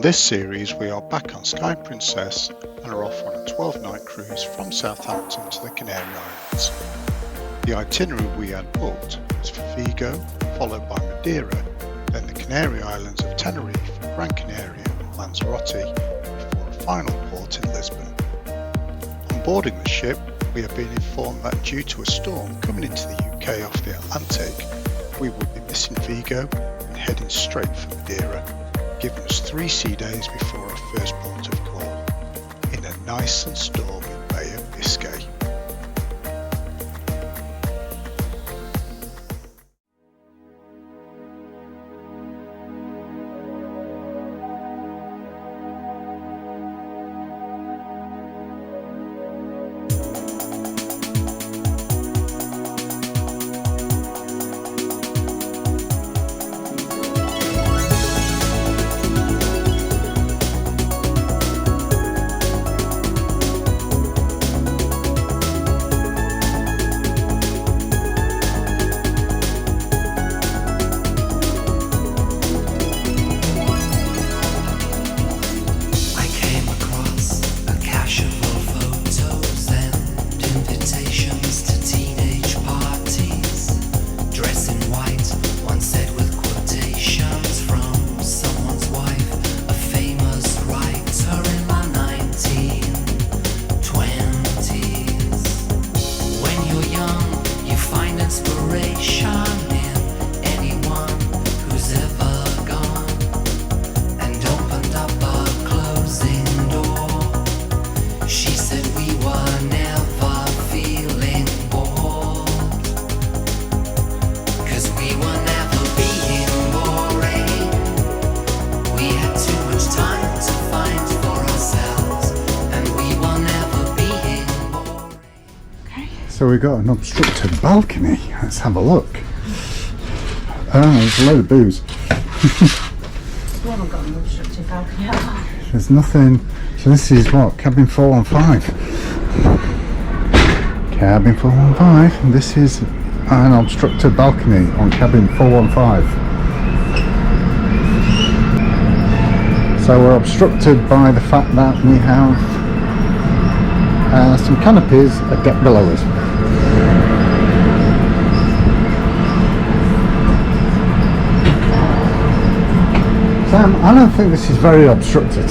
this series we are back on Sky Princess and are off on a 12-night cruise from Southampton to the Canary Islands. The itinerary we had booked was for Vigo, followed by Madeira, then the Canary Islands of Tenerife, Gran Canaria and Lanzarote, before a final port in Lisbon. On boarding the ship, we have been informed that due to a storm coming into the UK off the Atlantic, we would be missing Vigo and heading straight for Madeira, giving us 3 sea days before our first port of call, in a nice and stormy Bay of Biscay. So we've got an obstructed balcony. Let's have a look. Oh, there's a load of booze. We haven't got an obstructed balcony. There's nothing. So this is what? Cabin 415. Cabin 415. And this is an obstructed balcony on cabin 415. So we're obstructed by the fact that we have some canopies a deck below us. Sam, I don't think this is very obstructed.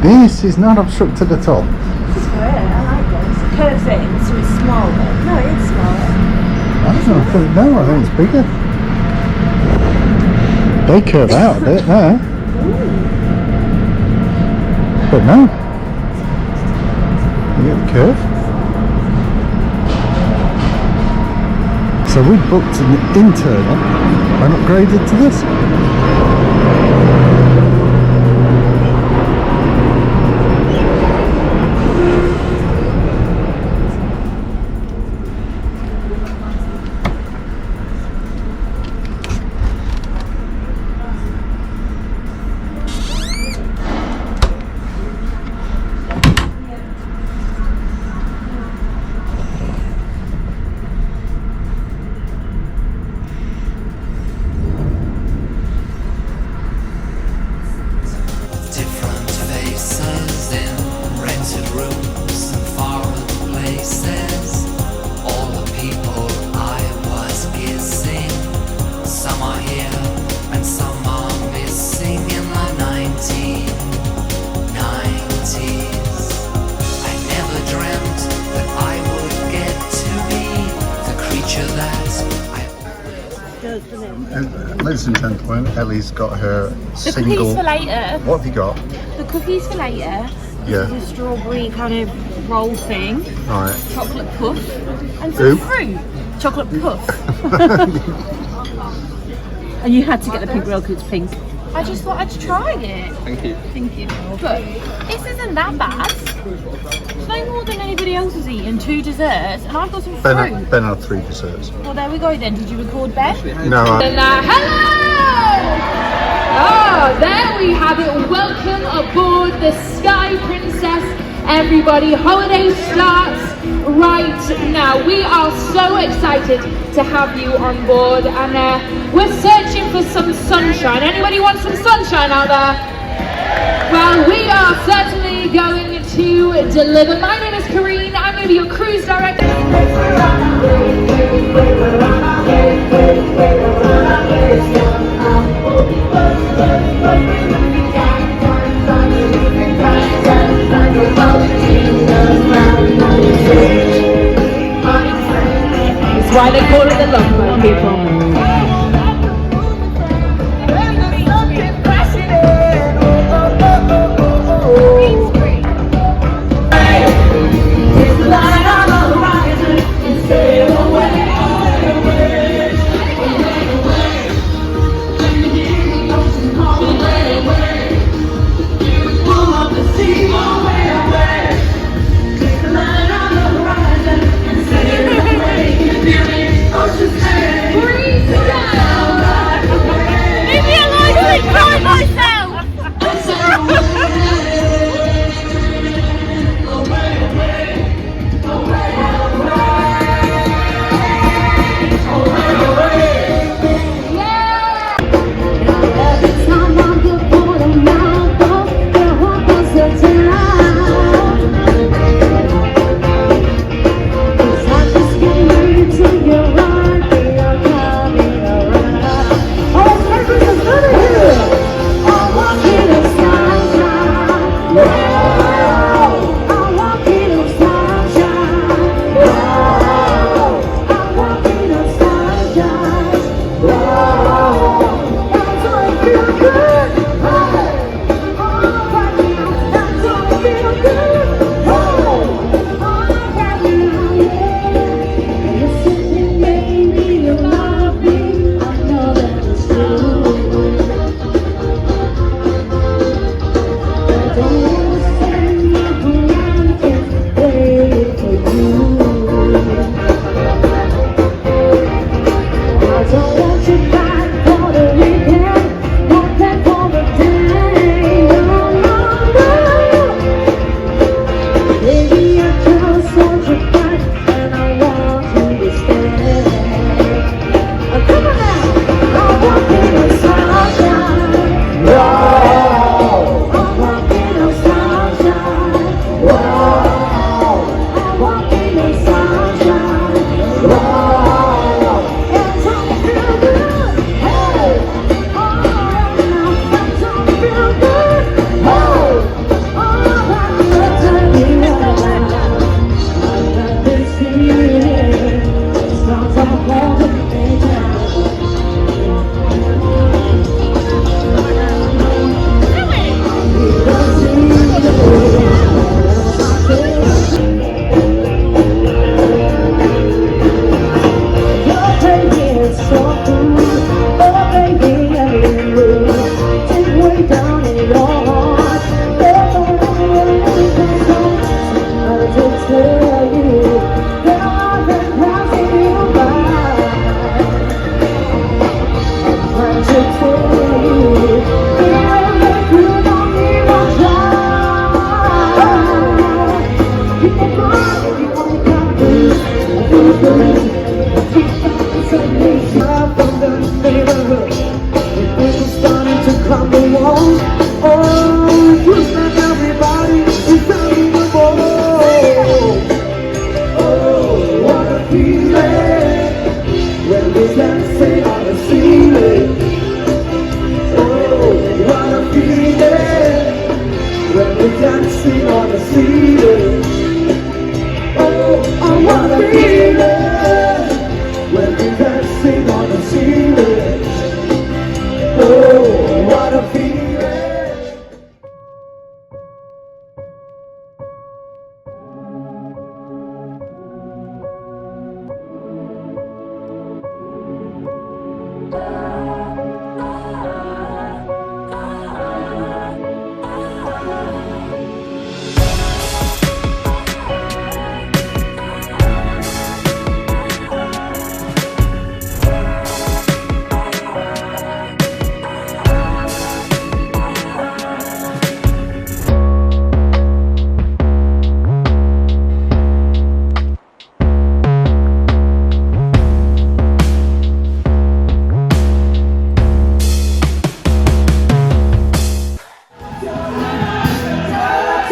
This is not obstructed at all. This is great, I like this. It curves in, so it's smaller. No, it's smaller. I think it's bigger. They curve out a bit there. But no. You get the curve. So we booked an internal and upgraded to this. Ladies and gentlemen, Ellie's got her single. Cookies for later. What have you got? The cookies for later. Yeah. This is a strawberry kind of roll thing. Alright. Chocolate puff. And some fruit. Chocolate puff. And you had to get the pink roll because it's pink. I just thought I'd try it. Thank you. Thank you. But this isn't that bad. It's no more than anybody else has eaten. 2 desserts, and I've got some fruit. Ben had 3 desserts. Well, there we go then. Did you record Ben? No. Hello! Oh, there we have it. Welcome aboard the Sky Princess everybody. Holiday starts right now. We are so excited to have you on board, and we're searching for some sunshine. Anybody want some sunshine out there? Well, we are certainly going to deliver. My name is Kareen. I'm going to be your cruise director. That's why they call it the Love Boat, people.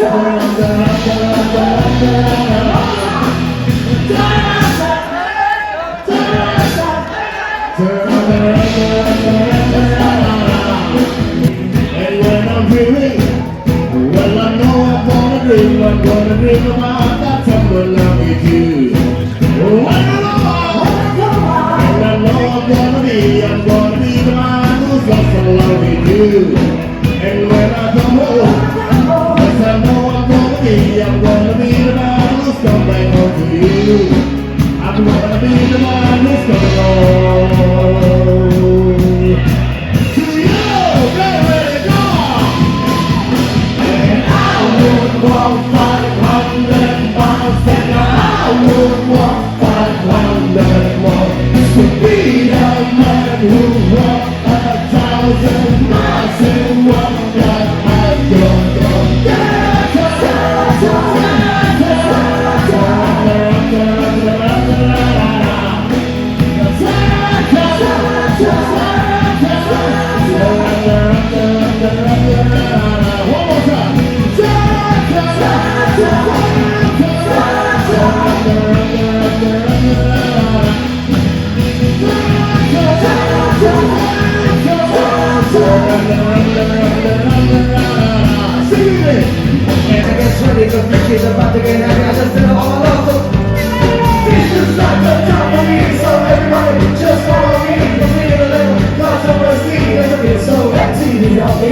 And when I'm dreaming, well I know I'm gonna dream about that time when I'm with you. Oh, and I know I'm gonna be the man who's lost in love with you. And when I come home, yes I know I'm gonna be the man who's come back home to you. I'm gonna be the man who's coming home to you, baby, go on. And I would walk 500 miles, and I would walk 500 more to be the man who walked 1,000 miles and walked that I don't go. One more time. And I guess ready, cause this shit's about to get heavy. I just did it all alone. This is like the top of me, so everybody just follow me. Let's make it a little controversy. Let's get so empty, you know me.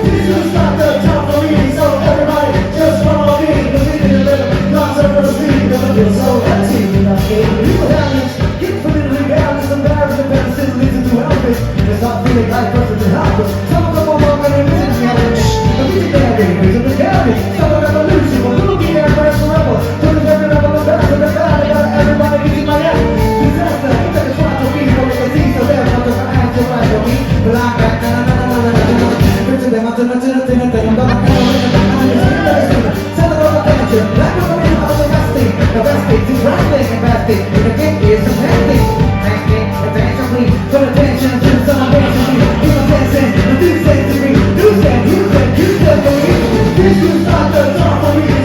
This is not the top of me, so everybody just follow me. Let's make it a little controversy. Let's get so empty, you know me. People have this, get politically bound, it's embarrassing, the best is reason to help it. It's not feeling like person to help us. Some of them are more than a reason to help it. But we think they have any reason to help it. Some of them are losing, but we'll be there for forever. So there's every level of better than the God. I got everybody using my head. Disaster, you take a spot to be, so they can see, so they're not going to ask you right for me. But I got picture them out to the thing, and I'm not going to send it all attention. Like I'm in the best thing. The best thing is right thing, and best thing. And the king is the best thing. Best thing, attention, please. So attention to celebration. You know, dancing, and do say to me. Do say, you say to me. This is not the top for me.